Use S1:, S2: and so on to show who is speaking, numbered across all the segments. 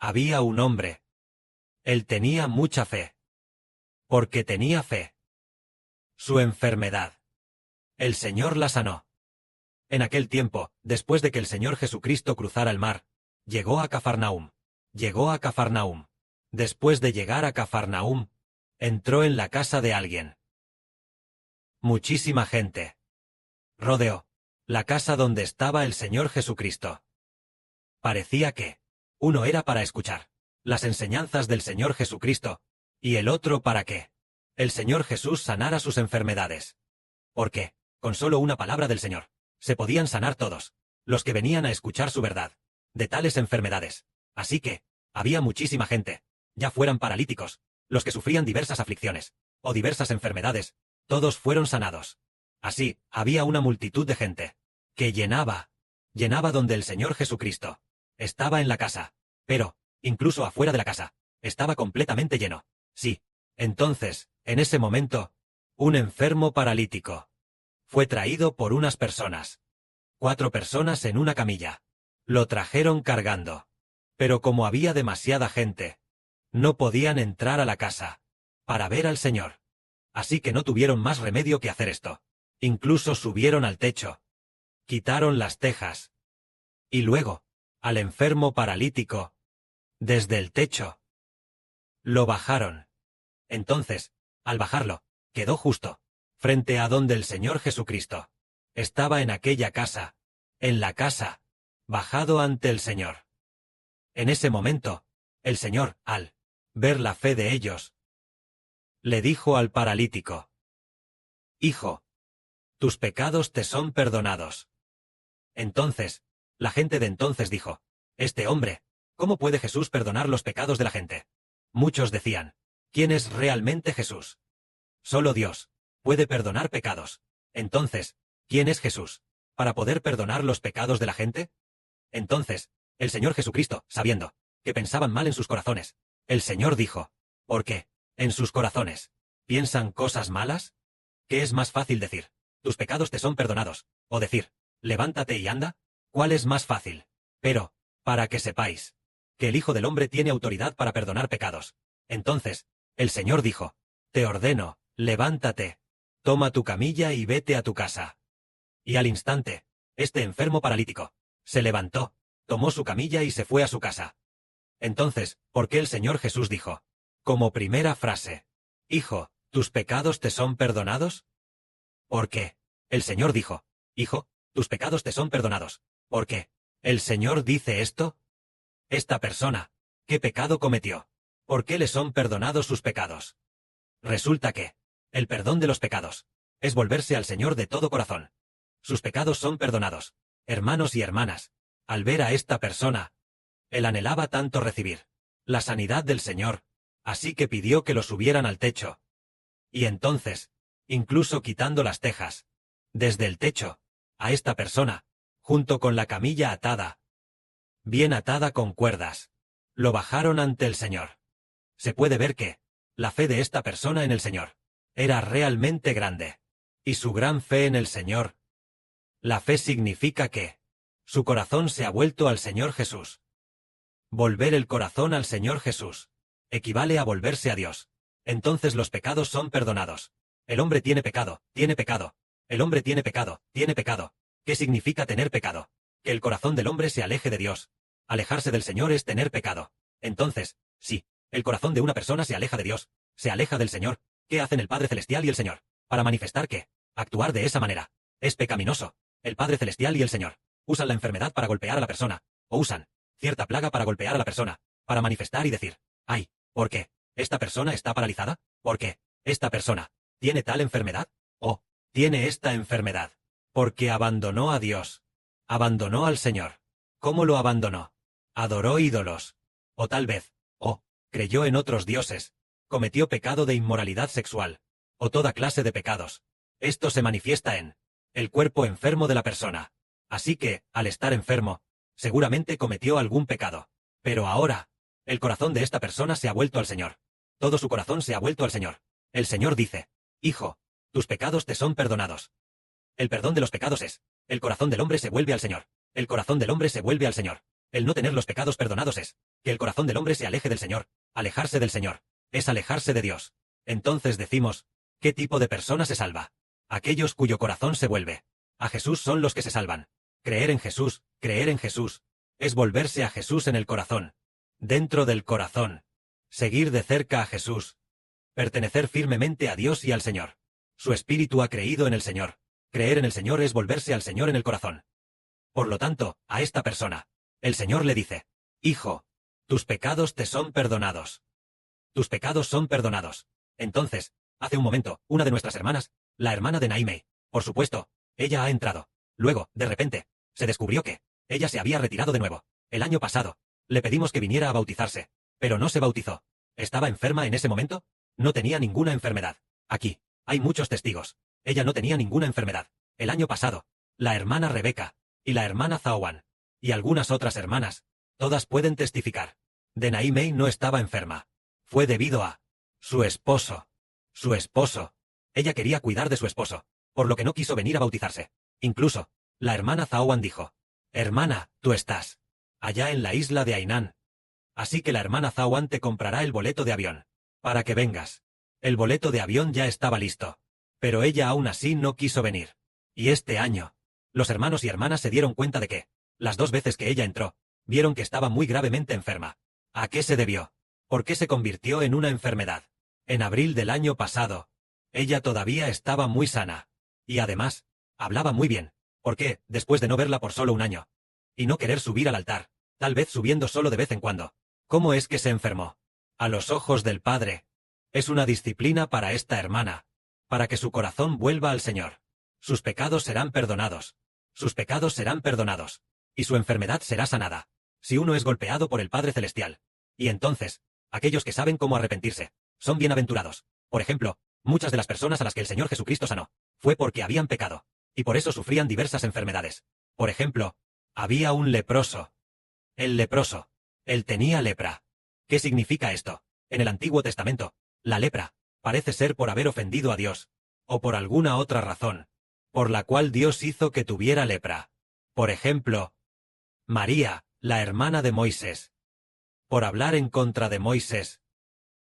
S1: Había un hombre. Él tenía mucha fe. Porque tenía fe. Su enfermedad. El Señor la sanó. En aquel tiempo, después de que el Señor Jesucristo cruzara el mar, llegó a Cafarnaúm. Llegó a Cafarnaúm. Después de llegar a Cafarnaúm, entró en la casa de alguien. Muchísima gente rodeó la casa donde estaba el Señor Jesucristo. Parecía que uno era para escuchar las enseñanzas del Señor Jesucristo, y el otro para que el Señor Jesús sanara sus enfermedades. Porque, con solo una palabra del Señor, se podían sanar todos los que venían a escuchar su verdad de tales enfermedades. Así que, había muchísima gente, ya fueran paralíticos, los que sufrían diversas aflicciones, o diversas enfermedades, todos fueron sanados. Así, había una multitud de gente, que llenaba donde el Señor Jesucristo estaba en la casa, pero, incluso afuera de la casa, estaba completamente lleno. Sí. Entonces, en ese momento, un enfermo paralítico fue traído por unas personas. 4 personas en una camilla. Lo trajeron cargando. Pero como había demasiada gente, no podían entrar a la casa para ver al Señor. Así que no tuvieron más remedio que hacer esto. Incluso subieron al techo, quitaron las tejas, y luego, al enfermo paralítico, desde el techo, lo bajaron. Entonces, al bajarlo, quedó justo frente a donde el Señor Jesucristo estaba en aquella casa, en la casa, bajado ante el Señor. En ese momento, el Señor, al ver la fe de ellos, le dijo al paralítico: Hijo, tus pecados te son perdonados. Entonces, la gente de entonces dijo: Este hombre, ¿cómo puede Jesús perdonar los pecados de la gente? Muchos decían: ¿Quién es realmente Jesús? Solo Dios puede perdonar pecados. Entonces, ¿quién es Jesús para poder perdonar los pecados de la gente? Entonces, el Señor Jesucristo, sabiendo que pensaban mal en sus corazones, el Señor dijo: ¿Por qué en sus corazones piensan cosas malas? ¿Qué es más fácil decir: tus pecados te son perdonados, o decir: levántate y anda? ¿Cuál es más fácil? Pero, para que sepáis que el Hijo del Hombre tiene autoridad para perdonar pecados. Entonces, el Señor dijo: te ordeno, levántate, toma tu camilla y vete a tu casa. Y al instante, este enfermo paralítico se levantó, tomó su camilla y se fue a su casa. Entonces, ¿por qué el Señor Jesús dijo, como primera frase: Hijo, ¿tus pecados te son perdonados? ¿Por qué el Señor dijo: Hijo, tus pecados te son perdonados? ¿Por qué el Señor dice esto? Esta persona, ¿qué pecado cometió? ¿Por qué le son perdonados sus pecados? Resulta que el perdón de los pecados es volverse al Señor de todo corazón. Sus pecados son perdonados. Hermanos y hermanas, al ver a esta persona, él anhelaba tanto recibir la sanidad del Señor, así que pidió que lo subieran al techo. Y entonces, incluso quitando las tejas, desde el techo, a esta persona, junto con la camilla atada, bien atada con cuerdas, lo bajaron ante el Señor. Se puede ver que la fe de esta persona en el Señor era realmente grande. Y su gran fe en el Señor. La fe significa que su corazón se ha vuelto al Señor Jesús. Volver el corazón al Señor Jesús equivale a volverse a Dios. Entonces los pecados son perdonados. El hombre tiene pecado, tiene pecado. El hombre tiene pecado, tiene pecado. ¿Qué significa tener pecado? Que el corazón del hombre se aleje de Dios. Alejarse del Señor es tener pecado. Entonces, sí, el corazón de una persona se aleja de Dios, se aleja del Señor. ¿Qué hacen el Padre Celestial y el Señor? Para manifestar que actuar de esa manera es pecaminoso. El Padre Celestial y el Señor usan la enfermedad para golpear a la persona, o usan cierta plaga para golpear a la persona, para manifestar y decir: ay, ¿por qué esta persona está paralizada? ¿Por qué esta persona tiene tal enfermedad? ¿O tiene esta enfermedad porque abandonó a Dios? Abandonó al Señor. ¿Cómo lo abandonó? Adoró ídolos. O tal vez, creyó en otros dioses, cometió pecado de inmoralidad sexual, o toda clase de pecados. Esto se manifiesta en el cuerpo enfermo de la persona. Así que, al estar enfermo, seguramente cometió algún pecado. Pero ahora, el corazón de esta persona se ha vuelto al Señor. Todo su corazón se ha vuelto al Señor. El Señor dice: Hijo, tus pecados te son perdonados. El perdón de los pecados es: el corazón del hombre se vuelve al Señor. El corazón del hombre se vuelve al Señor. El no tener los pecados perdonados es: que el corazón del hombre se aleje del Señor. Alejarse del Señor es alejarse de Dios. Entonces decimos, ¿qué tipo de persona se salva? Aquellos cuyo corazón se vuelve a Jesús son los que se salvan. Creer en Jesús, es volverse a Jesús en el corazón. Dentro del corazón. Seguir de cerca a Jesús. Pertenecer firmemente a Dios y al Señor. Su espíritu ha creído en el Señor. Creer en el Señor es volverse al Señor en el corazón. Por lo tanto, a esta persona, el Señor le dice, Hijo, tus pecados te son perdonados. Tus pecados son perdonados. Entonces, hace un momento, una de nuestras hermanas, la hermana de Naimei, por supuesto, ella ha entrado. Luego, de repente, se descubrió que ella se había retirado de nuevo. El año pasado, le pedimos que viniera a bautizarse, pero no se bautizó. ¿Estaba enferma en ese momento? No tenía ninguna enfermedad. Aquí, hay muchos testigos. Ella no tenía ninguna enfermedad. El año pasado, la hermana Rebeca, y la hermana Zaowan, y algunas otras hermanas, todas pueden testificar. De Naimei no estaba enferma. Fue debido a su esposo. Su esposo. Ella quería cuidar de su esposo, por lo que no quiso venir a bautizarse. Incluso, la hermana Zaowan dijo, Hermana, tú estás allá en la isla de Hainan. Así que la hermana Zaowan te comprará el boleto de avión, para que vengas. El boleto de avión ya estaba listo. Pero ella aún así no quiso venir. Y este año, los hermanos y hermanas se dieron cuenta de que, las 2 veces que ella entró, vieron que estaba muy gravemente enferma. ¿A qué se debió? ¿Por qué se convirtió en una enfermedad? En abril del año pasado, ella todavía estaba muy sana. Y además, hablaba muy bien. ¿Por qué, después de no verla por solo un año? Y no querer subir al altar, tal vez subiendo solo de vez en cuando. ¿Cómo es que se enfermó? A los ojos del Padre. Es una disciplina para esta hermana, para que su corazón vuelva al Señor. Sus pecados serán perdonados. Sus pecados serán perdonados. Y su enfermedad será sanada. Si uno es golpeado por el Padre Celestial. Y entonces, aquellos que saben cómo arrepentirse, son bienaventurados. Por ejemplo, muchas de las personas a las que el Señor Jesucristo sanó, fue porque habían pecado, y por eso sufrían diversas enfermedades. Por ejemplo, había un leproso. El leproso. Él tenía lepra. ¿Qué significa esto? En el Antiguo Testamento, la lepra parece ser por haber ofendido a Dios, o por alguna otra razón, por la cual Dios hizo que tuviera lepra. Por ejemplo, María, la hermana de Moisés. Por hablar en contra de Moisés.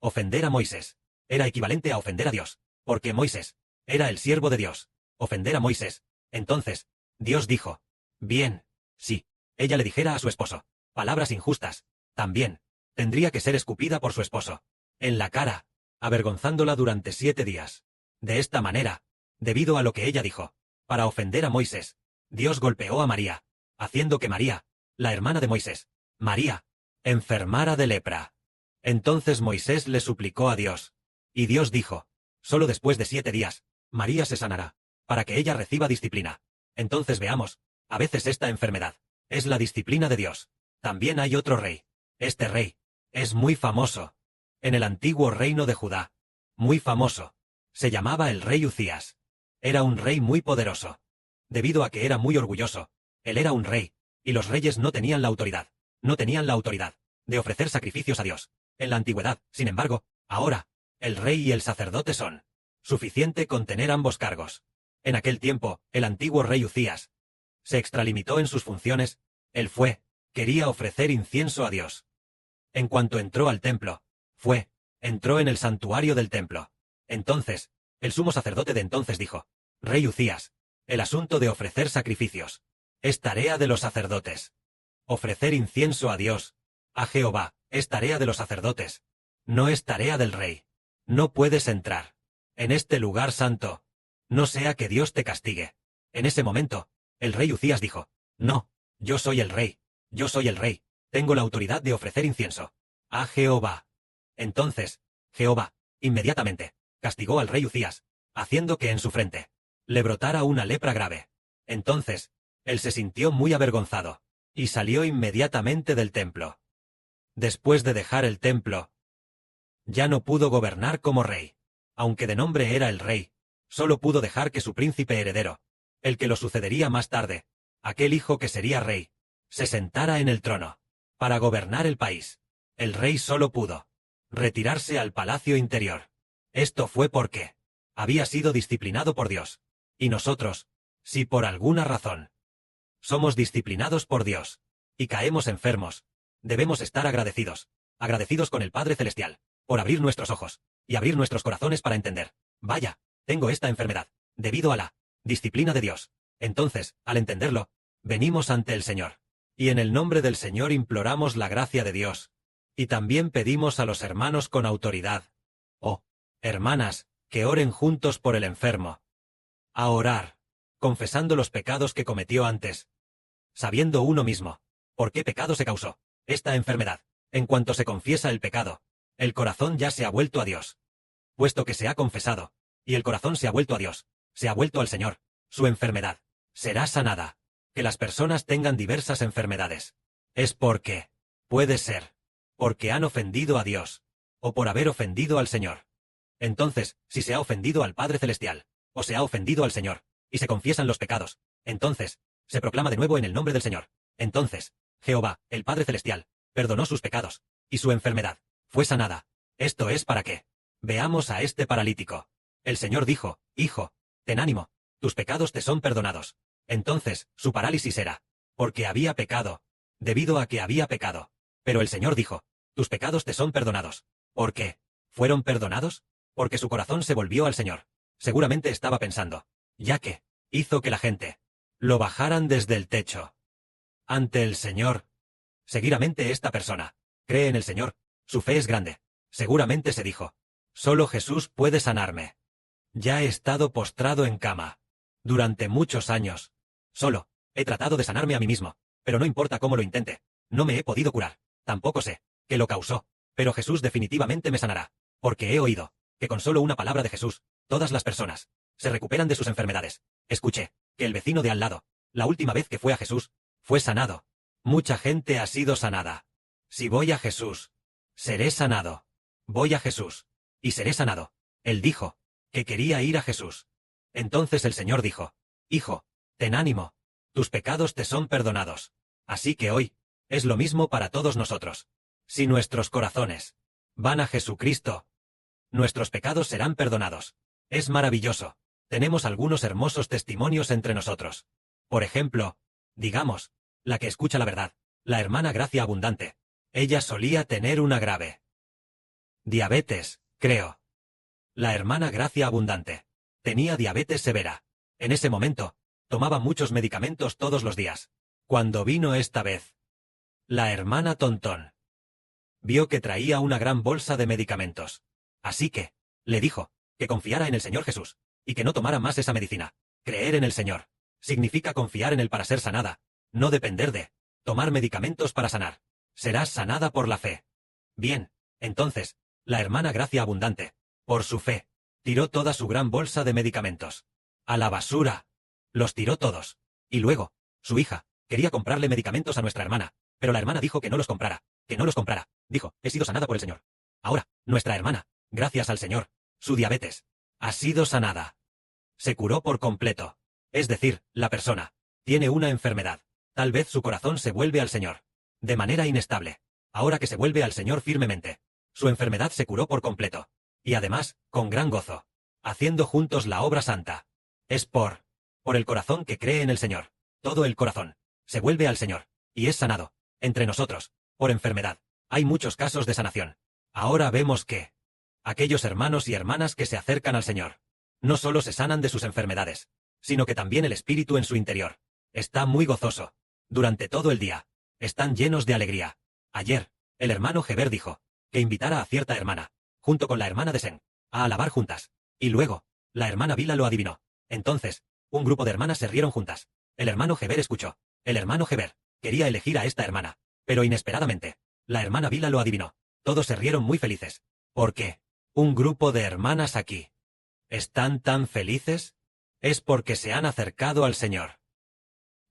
S1: Ofender a Moisés era equivalente a ofender a Dios, porque Moisés era el siervo de Dios. Ofender a Moisés. Entonces, Dios dijo, bien, sí, ella le dijera a su esposo palabras injustas, también, tendría que ser escupida por su esposo, en la cara, avergonzándola durante 7 días. De esta manera, debido a lo que ella dijo, para ofender a Moisés, Dios golpeó a María, haciendo que María, la hermana de Moisés, María, enfermara de lepra. Entonces Moisés le suplicó a Dios, y Dios dijo, solo después de 7 días, María se sanará, para que ella reciba disciplina. Entonces veamos, a veces esta enfermedad es la disciplina de Dios. También hay otro rey. Este rey es muy famoso. En el antiguo reino de Judá. Muy famoso. Se llamaba el rey Uzías. Era un rey muy poderoso. Debido a que era muy orgulloso, él era un rey, y los reyes no tenían la autoridad. No tenían la autoridad de ofrecer sacrificios a Dios. En la antigüedad, sin embargo, ahora, el rey y el sacerdote son suficiente con tener ambos cargos. En aquel tiempo, el antiguo rey Uzías se extralimitó en sus funciones. Él quería ofrecer incienso a Dios. En cuanto entró al templo, entró en el santuario del templo. Entonces, el sumo sacerdote de entonces dijo, Rey Uzías, el asunto de ofrecer sacrificios es tarea de los sacerdotes. Ofrecer incienso a Dios, a Jehová, es tarea de los sacerdotes. No es tarea del rey. No puedes entrar en este lugar santo, no sea que Dios te castigue. En ese momento, el rey Uzías dijo, no, yo soy el rey, tengo la autoridad de ofrecer incienso a Jehová. Entonces, Jehová, inmediatamente, castigó al rey Uzías, haciendo que en su frente le brotara una lepra grave. Entonces, él se sintió muy avergonzado, y salió inmediatamente del templo. Después de dejar el templo, ya no pudo gobernar como rey. Aunque de nombre era el rey, solo pudo dejar que su príncipe heredero, el que lo sucedería más tarde, aquel hijo que sería rey, se sentara en el trono, para gobernar el país. El rey solo pudo retirarse al palacio interior. Esto fue porque había sido disciplinado por Dios. Y nosotros, si por alguna razón somos disciplinados por Dios, y caemos enfermos, Debemos estar agradecidos. Agradecidos con el Padre Celestial, por abrir nuestros ojos, y abrir nuestros corazones para entender. Vaya, tengo esta enfermedad, debido a la disciplina de Dios. Entonces, al entenderlo, venimos ante el Señor. Y en el nombre del Señor imploramos la gracia de Dios. Y también pedimos a los hermanos con autoridad. Oh, hermanas, que oren juntos por el enfermo. A orar, confesando los pecados que cometió antes. Sabiendo uno mismo, por qué pecado se causó esta enfermedad. En cuanto se confiesa el pecado, el corazón ya se ha vuelto a Dios. Puesto que se ha confesado, y el corazón se ha vuelto a Dios, se ha vuelto al Señor, su enfermedad será sanada. Que las personas tengan diversas enfermedades. Es porque, puede ser, porque han ofendido a Dios, o por haber ofendido al Señor. Entonces, si se ha ofendido al Padre Celestial, o se ha ofendido al Señor, y se confiesan los pecados, entonces, se proclama de nuevo en el nombre del Señor. Entonces, Jehová, el Padre Celestial, perdonó sus pecados, y su enfermedad fue sanada. Esto es para que veamos a este paralítico. El Señor dijo, Hijo, ten ánimo, tus pecados te son perdonados. Entonces, su parálisis era, porque había pecado, debido a que había pecado. Pero el Señor dijo, tus pecados te son perdonados. ¿Por qué? ¿Fueron perdonados? Porque su corazón se volvió al Señor. Seguramente estaba pensando, ya que hizo que la gente lo bajaran desde el techo ante el Señor. Seguidamente esta persona cree en el Señor, su fe es grande. Seguramente se dijo, solo Jesús puede sanarme. Ya he estado postrado en cama durante muchos años. Solo he tratado de sanarme a mí mismo, pero no importa cómo lo intente, no me he podido curar. Tampoco sé qué lo causó, pero Jesús definitivamente me sanará, porque he oído que con solo una palabra de Jesús, todas las personas se recuperan de sus enfermedades. Escuché que el vecino de al lado, la última vez que fue a Jesús, fue sanado. Mucha gente ha sido sanada. Si voy a Jesús, seré sanado. Voy a Jesús, y seré sanado. Él dijo que quería ir a Jesús. Entonces el Señor dijo, Hijo, ten ánimo, tus pecados te son perdonados. Así que hoy, es lo mismo para todos nosotros. Si nuestros corazones van a Jesucristo, nuestros pecados serán perdonados. Es maravilloso. Tenemos algunos hermosos testimonios entre nosotros. Por ejemplo, digamos, la que escucha la verdad, la hermana Gracia Abundante. Ella solía tener una grave diabetes, creo. La hermana Gracia Abundante tenía diabetes severa. En ese momento, tomaba muchos medicamentos todos los días. Cuando vino esta vez, la hermana Tontón vio que traía una gran bolsa de medicamentos. Así que, le dijo, que confiara en el Señor Jesús, y que no tomara más esa medicina. Creer en el Señor significa confiar en Él para ser sanada, no depender de tomar medicamentos para sanar. Serás sanada por la fe. Bien, entonces, la hermana Gracia Abundante, por su fe, tiró toda su gran bolsa de medicamentos a la basura. Los tiró todos. Y luego, su hija quería comprarle medicamentos a nuestra hermana, pero la hermana dijo que no los comprara, que no los comprara. Dijo, he sido sanada por el Señor. Ahora, nuestra hermana, gracias al Señor, su diabetes ha sido sanada. Se curó por completo. Es decir, la persona tiene una enfermedad. Tal vez su corazón se vuelve al Señor de manera inestable. Ahora que se vuelve al Señor firmemente, su enfermedad se curó por completo. Y además, con gran gozo, haciendo juntos la obra santa. Es por el corazón que cree en el Señor. Todo el corazón se vuelve al Señor, y es sanado. Entre nosotros, por enfermedad, hay muchos casos de sanación. Ahora vemos que aquellos hermanos y hermanas que se acercan al Señor, no solo se sanan de sus enfermedades, sino que también el espíritu en su interior está muy gozoso. Durante todo el día, están llenos de alegría. Ayer, el hermano Heber dijo que invitara a cierta hermana, junto con la hermana de Sen, a alabar juntas. Y luego, la hermana Vila lo adivinó. Entonces, un grupo de hermanas se rieron juntas. El hermano Heber escuchó. El hermano Heber quería elegir a esta hermana, pero inesperadamente, la hermana Vila lo adivinó. Todos se rieron muy felices. ¿Por qué? Un grupo de hermanas aquí están tan felices. Es porque se han acercado al Señor.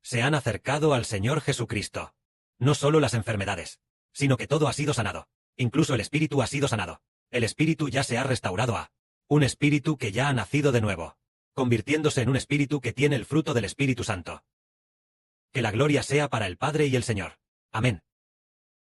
S1: Se han acercado al Señor Jesucristo. No solo las enfermedades, sino que todo ha sido sanado. Incluso el espíritu ha sido sanado. El espíritu ya se ha restaurado a un espíritu que ya ha nacido de nuevo, convirtiéndose en un espíritu que tiene el fruto del Espíritu Santo. Que la gloria sea para el Padre y el Señor. Amén.